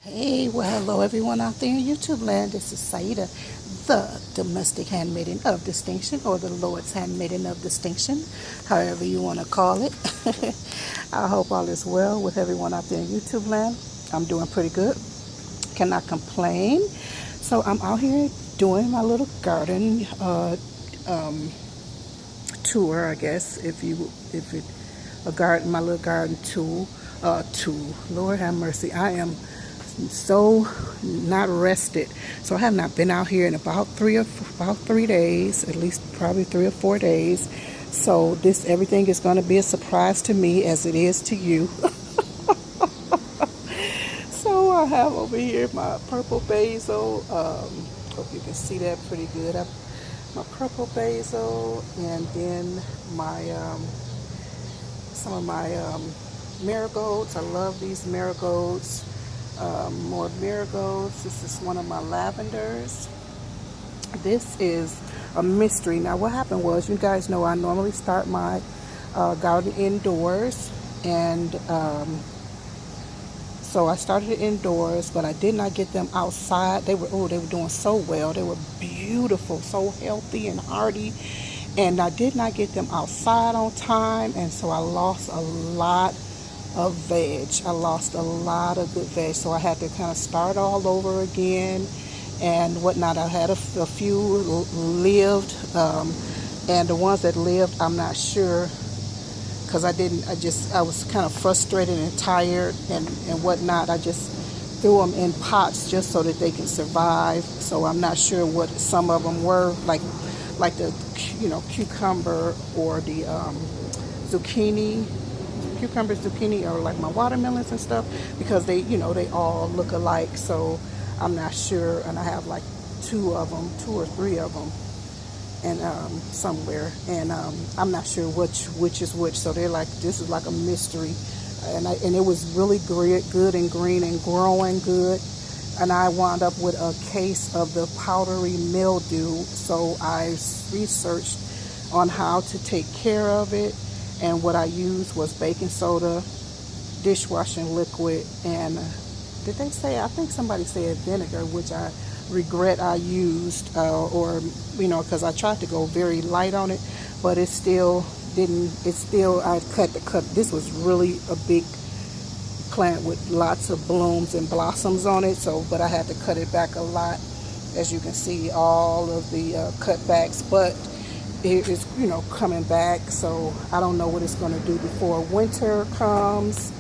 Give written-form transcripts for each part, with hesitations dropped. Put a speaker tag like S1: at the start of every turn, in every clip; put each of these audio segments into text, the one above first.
S1: Hey, well, hello everyone out there in YouTube land. This is Saida, the domestic handmaiden of distinction, or the Lord's handmaiden of distinction, however you want to call it. I hope all is well with everyone out there in YouTube land. I'm doing pretty good. Cannot complain. So I'm out here doing my little garden tour, I guess, my little garden tool. Lord have mercy. I am so not rested, so I have not been out here in about 3 days, at least probably 3 or 4 days. So everything is going to be a surprise to me as it is to you. So I have over here my purple basil. Hope you can see that pretty good. My purple basil, and then some of my marigolds. I love these marigolds. More marigolds. This is one of my lavenders. This is a mystery. Now what happened was, you guys know I normally start my garden indoors, and so I started it indoors, but I did not get them outside. They were doing so well. They were beautiful, so healthy and hardy, and I did not get them outside on time, and so I lost a lot of veg. I lost a lot of good veg, so I had to kind of start all over again and whatnot. I had a few lived, and the ones that lived, I'm not sure, because I was kind of frustrated and tired and whatnot. I just threw them in pots just so that they can survive. So I'm not sure what some of them were, like the cucumber or the zucchini, or like my watermelons and stuff, because they all look alike. So I'm not sure, and I have like 2 or 3 of them, and somewhere, and I'm not sure which is which. So they're like, this is like a mystery, and it was really good and green and growing good. And I wound up with a case of the powdery mildew. So I researched on how to take care of it. And what I used was baking soda, dishwashing liquid, and did they say, I think somebody said vinegar, which I regret I used, because I tried to go very light on it, but it still didn't, I cut, this was really a big plant with lots of blooms and blossoms on it, but I had to cut it back a lot, as you can see, all of the cutbacks, but it is, coming back. So I don't know what it's going to do before winter comes,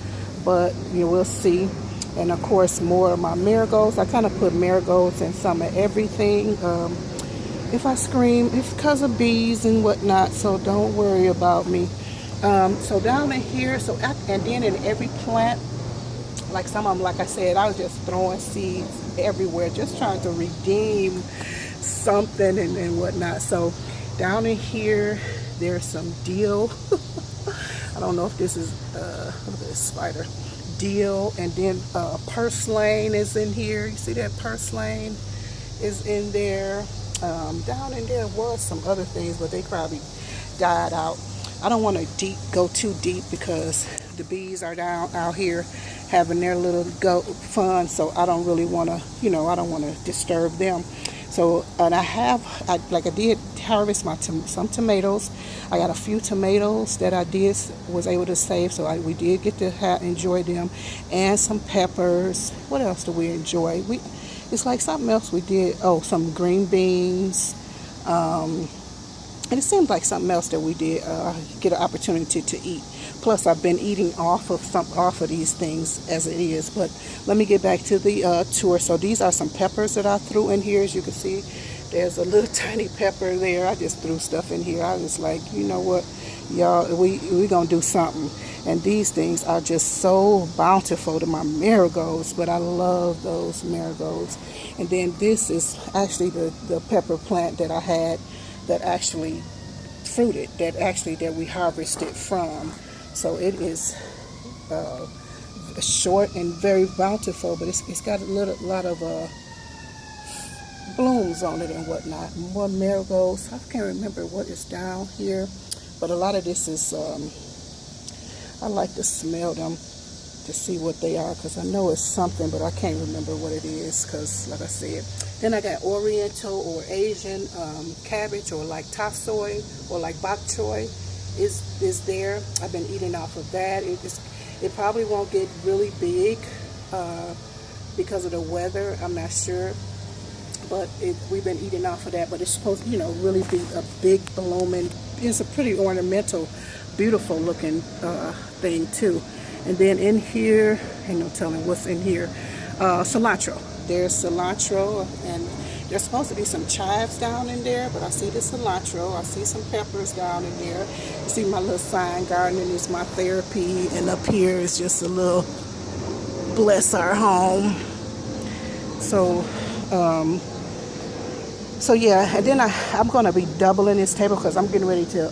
S1: but we'll see. And of course, more of my marigolds. I kind of put marigolds in some of everything. If I scream, it's because of bees and whatnot, so don't worry about me. So down in here, and then in every plant, like some of them, like I said, I was just throwing seeds everywhere, just trying to redeem something and whatnot. So down in here, there's some dill. I don't know if this is look at this spider. Dill, and then purslane is in here. You see that purslane is in there. Down in there was some other things, but they probably died out. I don't want to go too deep, because the bees are down out here having their little fun. So I don't really want to, I don't want to disturb them. So, and I did harvest some tomatoes. I got a few tomatoes that I was able to save, so we did get to enjoy them, and some peppers. What else do we enjoy? It's like something else we did. Oh, some green beans, and it seems like something else that we did get an opportunity to eat. Plus, I've been eating off of these things as it is. But let me get back to the tour. So these are some peppers that I threw in here. As you can see, there's a little tiny pepper there. I just threw stuff in here. I was like, you know what, y'all, we gonna do something. And these things are just so bountiful to my marigolds. But I love those marigolds. And then this is actually the pepper plant that I had that actually fruited, that we harvested from. So it is short and very bountiful, but it's got a lot of blooms on it and whatnot. More marigolds. I can't remember what is down here, but a lot of this is, I like to smell them. to see what they are, because I know it's something, but I can't remember what it is, because like I said. Then I got Oriental or Asian cabbage, or like top soy, or like bok choy is there. I've been eating off of that. It probably won't get really big because of the weather. I'm not sure, but we've been eating off of that. But it's supposed to, you know, really be a big blooming. It's a pretty ornamental, beautiful looking thing too. And then in here, ain't no telling what's in here. Cilantro. There's cilantro, and there's supposed to be some chives down in there, but I see the cilantro. I see some peppers down in there. You see my little sign, gardening is my therapy, and up here is just a little bless our home. So yeah, and then I'm going to be doubling this table, because I'm getting ready to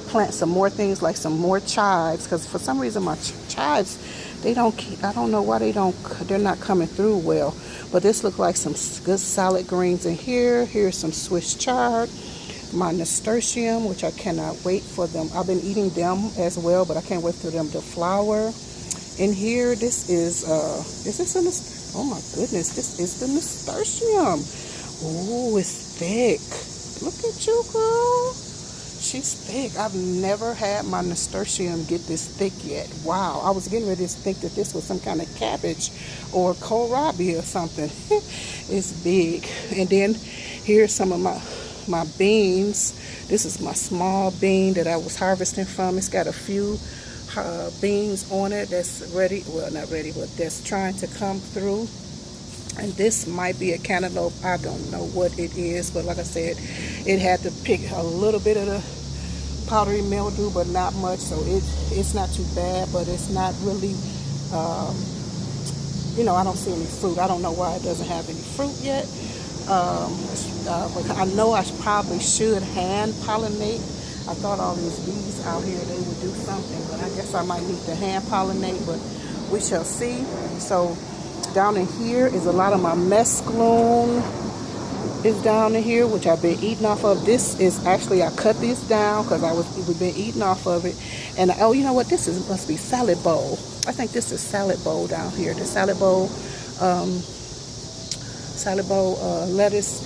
S1: plant some more things, like some more chives, because for some reason my chives, I don't know why they're not coming through well. But this looks like some good salad greens in here. Here's some Swiss chard, my nasturtium, which I cannot wait for them. I've been eating them as well, but I can't wait for them to flower. In here, this is oh my goodness, this is the nasturtium. Oh, it's thick. Look at you, girl. She's thick. I've never had my nasturtium get this thick yet. Wow. I was getting ready to think that this was some kind of cabbage or kohlrabi or something. It's big. And then here's some of my beans. This is my small bean that I was harvesting from. It's got a few beans on it that's ready. Well, not ready, but that's trying to come through. And this might be a cantaloupe. I don't know what it is, but like I said, it had to pick a little bit of the powdery mildew, but not much, so it's not too bad, but it's not really, you know, I don't see any fruit. I don't know why it doesn't have any fruit yet. But I know I probably should hand pollinate. I thought all these bees out here, they would do something, but I guess I might need to hand pollinate, but we shall see. So down in here is a lot of my mesclun is down in here, which I've been eating off of. This is actually, I cut this down because we've been eating off of it. And oh, you know what? Must be salad bowl. I think this is salad bowl down here. The salad bowl lettuce,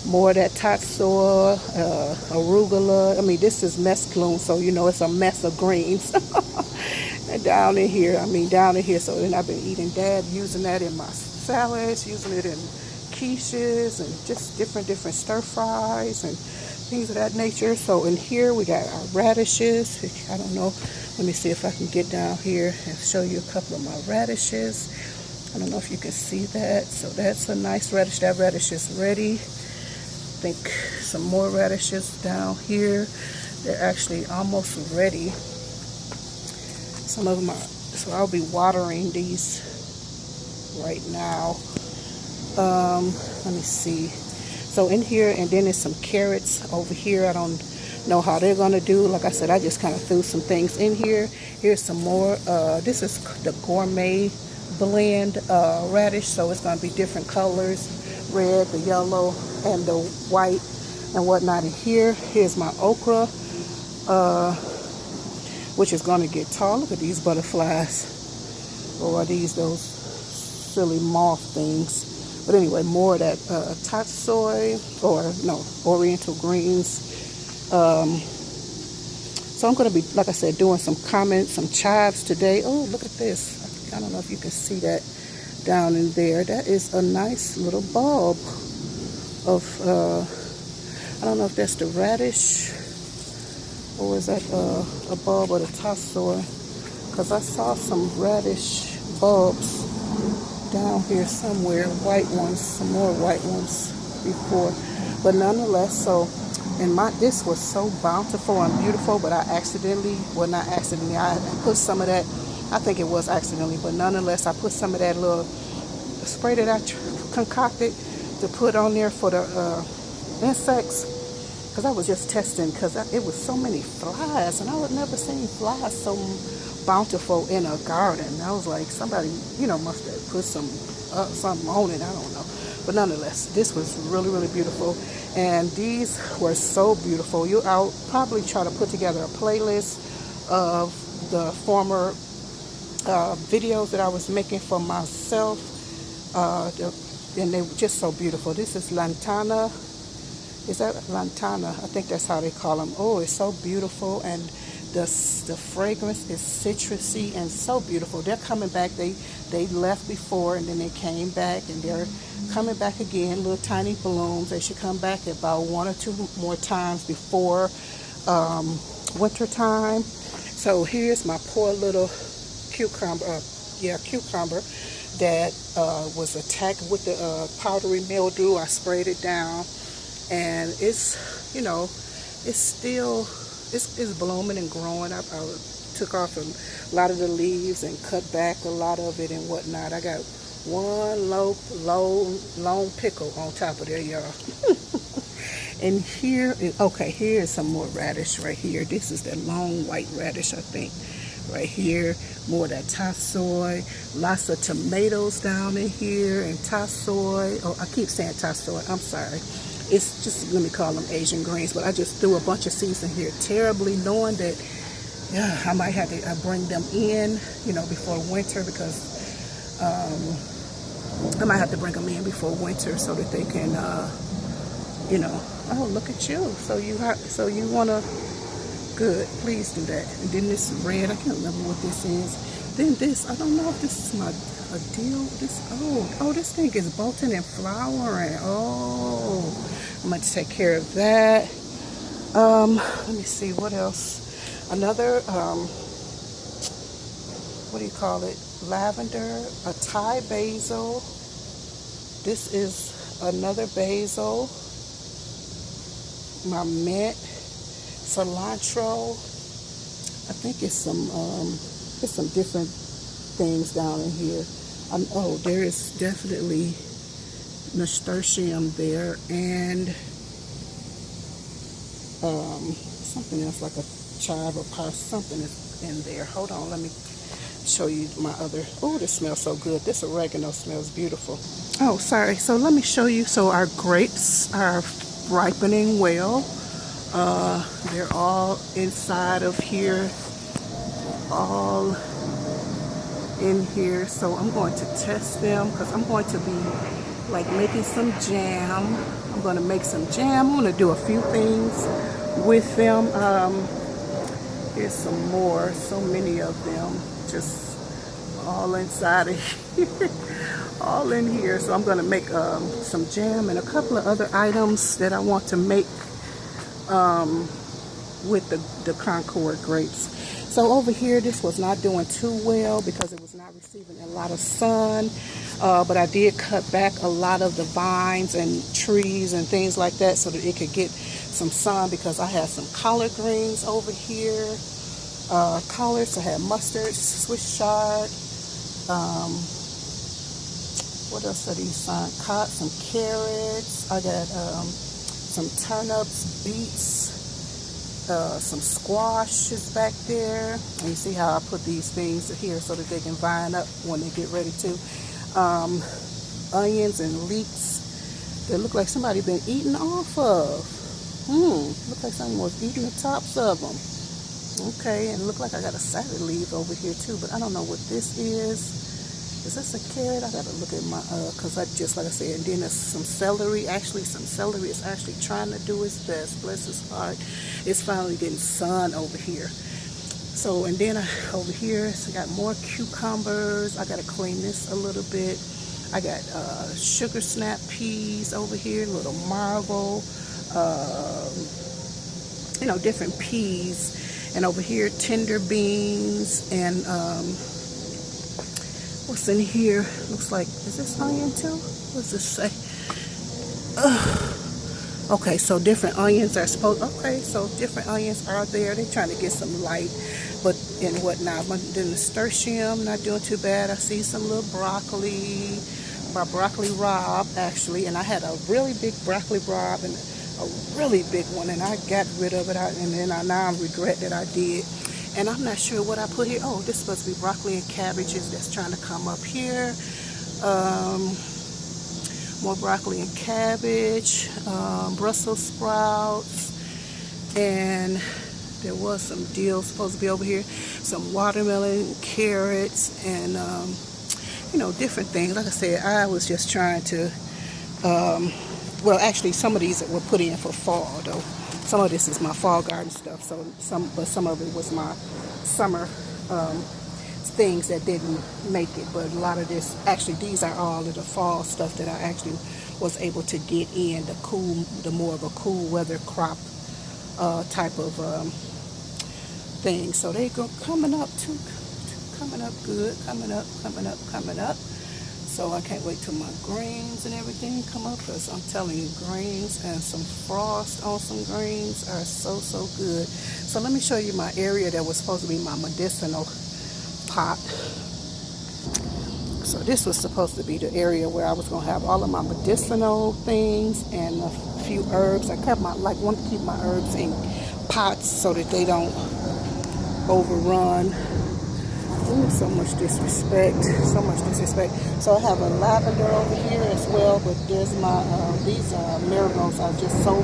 S1: more of that top soy, arugula. I mean, this is mesclun, so you know it's a mess of greens. down in here. So then I've been eating that, using that in my salads, using it in quiches, and just different stir fries and things of that nature. So in here we got our radishes. I don't know. Let me see if I can get down here and show you a couple of my radishes. I don't know if you can see that. So that's a nice radish. That radish is ready. I think some more radishes down here. They're actually almost ready. Some of them are, so I'll be watering these right now. Let me see. So in here, and then there's some carrots over here. I don't know how they're gonna do. Like I said, I just kind of threw some things in here. Here's some more. This is the gourmet blend radish, so it's gonna be different colors: red, the yellow, and the white, and whatnot. And here's my okra, which is gonna get tall. Look at these butterflies, or are these those silly moth things? But anyway, more of that top soy, or no, oriental greens. So I'm going to be, like I said, doing some chives today. Oh, look at this. I don't know if you can see that down in there. That is a nice little bulb of, I don't know if that's the radish, or is that a bulb of the top soy? Because I saw some radish bulbs down here somewhere, white ones, some more white ones before, but nonetheless. So, and this was so bountiful and beautiful, but I accidentally, well, not accidentally, I put some of that, I think it was accidentally, but nonetheless, I put some of that little spray that I concocted to put on there for the insects, because I was just testing, because it was so many flies, and I had never seen flies so bountiful in a garden. I was like, somebody, must have put something on it. I don't know. But nonetheless, this was really, really beautiful. And these were so beautiful. I'll probably try to put together a playlist of the former videos that I was making for myself, and they were just so beautiful. This is Lantana. Is that Lantana? I think that's how they call them. Oh, it's so beautiful, and the fragrance is citrusy and so beautiful. They're coming back. They left before, and then they came back, and they're coming back again. Little tiny blooms. They should come back about 1 or 2 more times before winter time. So here's my poor little cucumber. Cucumber that was attacked with the powdery mildew. I sprayed it down, and it's, you know, it's still it's blooming and growing up. I took off a lot of the leaves and cut back a lot of it and whatnot. I got one long pickle on top of there, y'all. And here is some more radish right here. This is that long white radish, I think. Right here, more of that tassoy. Lots of tomatoes down in here, and tassoy. Oh, I keep saying tassoy. I'm sorry. It's just, let me call them Asian greens, but I just threw a bunch of seeds in here, terribly knowing that, yeah, I might have to bring them in, you know, before winter, because I might have to bring them in before winter so that they can, you know. Oh, look at you. So you wanna. Good, please do that. And then this red, I can't remember what this is. Then this, I don't know if this is a deal. This thing is bolting and flowering. Oh, I'm going to take care of that. Let me see, what else? Another, what do you call it? Lavender, a Thai basil. This is another basil. My mint. Cilantro. I think it's some different things down in here. Oh, there is definitely nasturtium there, and something else like a chive or parsley. Something is in there. Hold on, let me show you my other. Oh, this smells so good. This oregano smells beautiful. Oh, sorry. So let me show you. So our grapes are ripening well. They're all inside of here, all in here. So I'm going to test them, because I'm going to be like making some jam. I'm going to make some jam. I'm going to do a few things with them. Here's some more, so many of them, just all inside of here, all in here. So I'm going to make some jam and a couple of other items that I want to make with the Concord grapes. So over here, this was not doing too well because it was not receiving a lot of sun, but I did cut back a lot of the vines and trees and things like that so that it could get some sun, because I had some collard greens over here, collards. I had mustard, Swiss chard, what else are these? Caught some carrots. I got some turnips, beets, some squash is back there. And you see how I put these things here so that they can vine up when they get ready to. Onions and leeks that look like somebody been eating off of. Look like someone was eating the tops of them. Okay, and look like I got a salad leaf over here too, but I don't know what this is. Is this a carrot? I gotta look at my, cause I just, like I said, and then there's some celery. Actually, some celery is actually trying to do its best. Bless its heart. It's finally getting sun over here. So, and then over here, so I got more cucumbers. I gotta clean this a little bit. I got sugar snap peas over here, little marble, you know, different peas. And over here, tender beans and what's in here? Looks like, is this onion too? What's this say? Okay, so different onions are supposed, okay, so different onions are there. They're trying to get some light, but and whatnot. But the nasturtium, not doing too bad. I see some little broccoli, my broccoli rabe actually, and I had a really big broccoli rabe and a really big one, and I got rid of it, and then now I regret that I did. And I'm not sure what I put here. Oh, this is supposed to be broccoli and cabbages that's trying to come up here. More broccoli and cabbage, Brussels sprouts, and There was some dill supposed to be over here, some watermelon, carrots, and you know, different things. Like I said, I was just trying to well, actually some of these were put in for fall though. Some of this is my fall garden stuff, so some of it was my summer things that didn't make it. But a lot of this, actually these are all of the fall stuff that I actually was able to get in, the more of a cool weather crop type of thing. So they go coming up good, coming up. So I can't wait till my greens and everything come up, because I'm telling you, greens and some frost on some greens are so good. So let me show you my area that was supposed to be my medicinal pot. So this was supposed to be the area where I was going to have all of my medicinal things and a few herbs. I kept want to keep my herbs in pots so that they don't overrun. Ooh, so much disrespect. So I have a lavender over here as well, but there's my these marigolds are just so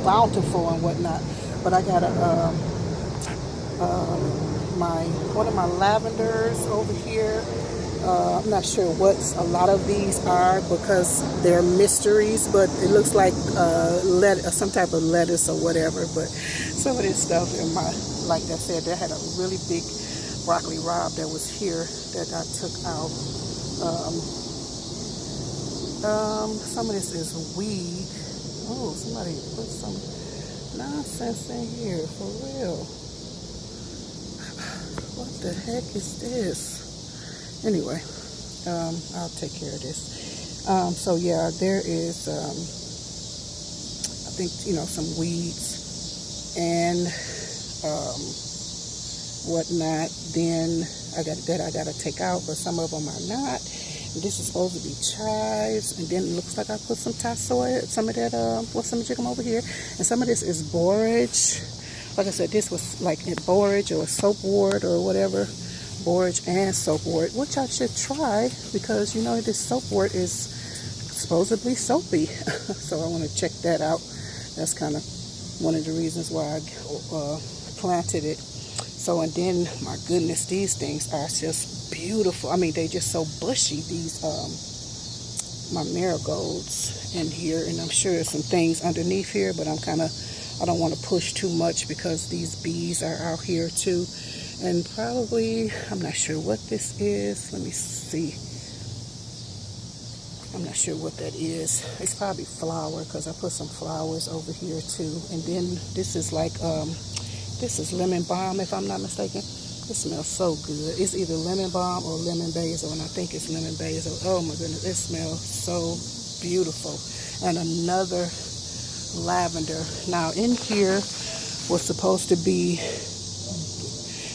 S1: bountiful and whatnot. But I got one of my lavenders over here. I'm not sure what a lot of these are because they're mysteries, but it looks like some type of lettuce or whatever. But some of this stuff in my, like I said, they had a really big broccoli rabe that was here that I took out. Some of this is weed. Oh, somebody put some nonsense in here, for real. What the heck is this? Anyway, I'll take care of this. So yeah, there is, I think, you know, some weeds and whatnot. Then I gotta take out, but some of them are not. And this is supposed to be chives, and then it looks like I put some Thai soy, some of that, some chicken over here, and some of this is borage. Like I said, this was like a borage or soapwort or whatever. Borage and soapwort, which I should try because, you know, this soapwort is supposedly soapy. So I want to check that out. That's kind of one of the reasons why I planted it. So, and then, my goodness, these things are just beautiful. I mean, they just so bushy, these, my marigolds in here. And I'm sure there's some things underneath here, but I don't want to push too much because these bees are out here too. And probably, I'm not sure what this is. Let me see. I'm not sure what that is. It's probably flour because I put some flowers over here too. And then this is like, this is lemon balm, if I'm not mistaken. It smells so good. It's either lemon balm or lemon basil, and I think it's lemon basil. Oh my goodness, it smells so beautiful. And another lavender. Now in here was supposed to be,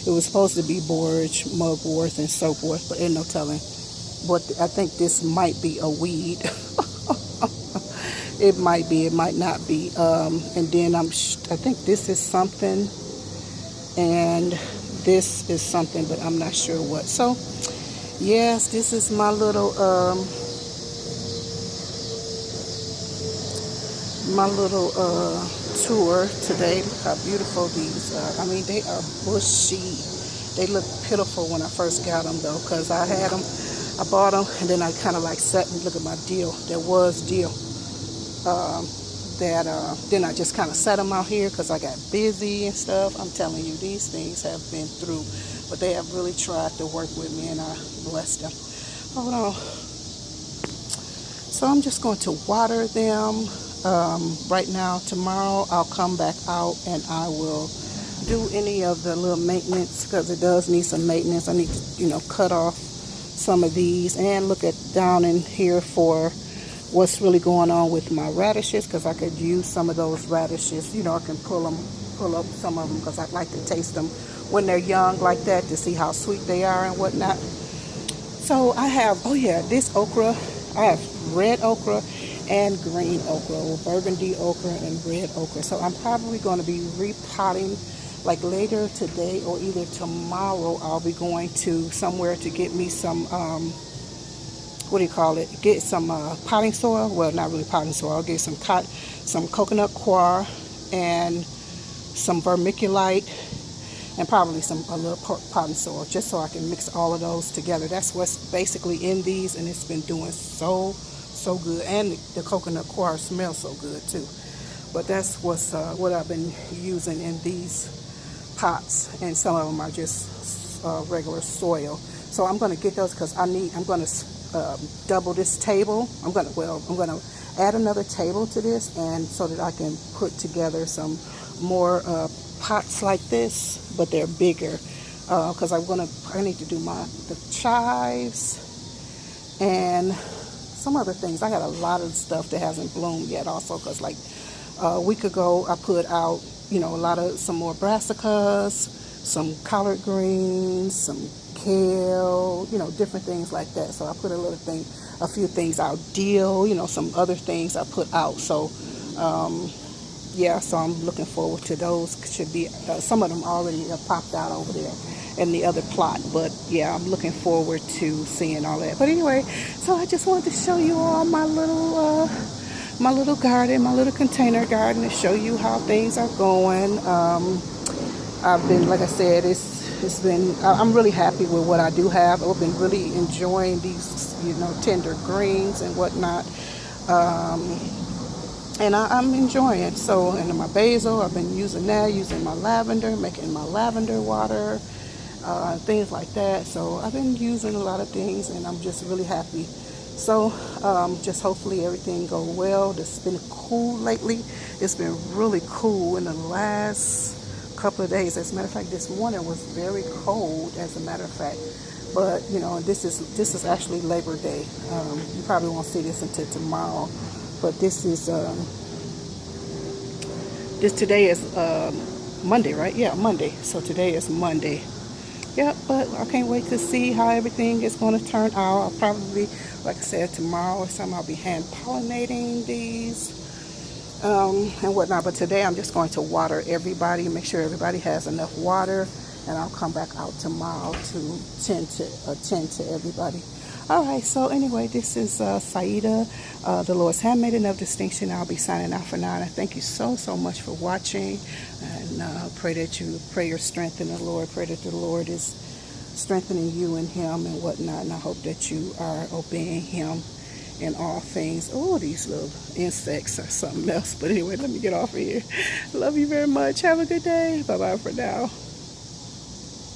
S1: it was supposed to be borage, mugwort, and soapwort, but ain't no telling. But I think this might be a weed. It might be, it might not be. And then I think this is something, and this is something, but I'm not sure what. So, yes, this is my little tour today. Look how beautiful these are. I mean, they are bushy. They look pitiful when I first got them though, because I had them, I bought them, and then I kind of like sat and look at my deal. There was deal. Then I just kind of set them out here because I got busy and stuff. I'm telling you, these things have been through, but they have really tried to work with me, and I bless them. Hold on. So I'm just going to water them right now. Tomorrow I'll come back out and I will do any of the little maintenance because it does need some maintenance. I need to, you know, cut off some of these and look at down in here for what's really going on with my radishes, because I could use some of those radishes. You know, I can pull up some of them because I'd like to taste them when they're young like that to see how sweet they are and whatnot. So I have, oh yeah, this okra. I have red okra and green okra, or burgundy okra and red okra. So I'm probably going to be repotting like later today or either tomorrow. I'll be going to somewhere to get me some get some potting soil. Well, not really potting soil. I'll get some coconut coir and some vermiculite, and probably a little potting soil, just so I can mix all of those together. That's what's basically in these, and it's been doing so good. And the coconut coir smells so good too. But that's what I've been using in these pots, and some of them are just regular soil. So I'm going to get those because I'm going to double this table. I'm going to add another table to this, and so that I can put together some more pots like this, but they're bigger, because I need to do the chives and some other things. I got a lot of stuff that hasn't bloomed yet also, because like a week ago I put out, some more brassicas, some collard greens, some kale, different things like that. So I put a few things out, dill, some other things I put out. So yeah, so I'm looking forward to those. Should be some of them already popped out over there in the other plot, but yeah, I'm looking forward to seeing all that. But anyway, so I just wanted to show you all my little garden, my little container garden, to show you how things are going. I've been, like I said, I'm really happy with what I do have. I've been really enjoying these, tender greens and whatnot. And I'm enjoying it. So, and my basil, I've been using my lavender, making my lavender water, things like that. So I've been using a lot of things, and I'm just really happy. So just hopefully everything go well. It's been cool lately. It's been really cool in the last couple of days. As a matter of fact, this morning was very cold, as a matter of fact. But this is actually Labor Day. You probably won't see this until tomorrow. But this is today is Monday, right? Yeah, Monday. So today is Monday. Yeah, but I can't wait to see how everything is going to turn out. I'll probably, like I said, tomorrow or something, I'll be hand pollinating these and whatnot. But today I'm just going to water everybody, make sure everybody has enough water, and I'll come back out tomorrow to attend to everybody. All right, so anyway, this is Saida, the Lord's Handmaiden of Distinction. I'll be signing out for now. And I thank you so much for watching, and pray your strength in the Lord. Pray that the Lord is strengthening you in Him and whatnot. And I hope that you are obeying Him in all things. Oh, these little insects are something else. But anyway, let me get off of here. Love you very much. Have a good day. Bye-bye for now.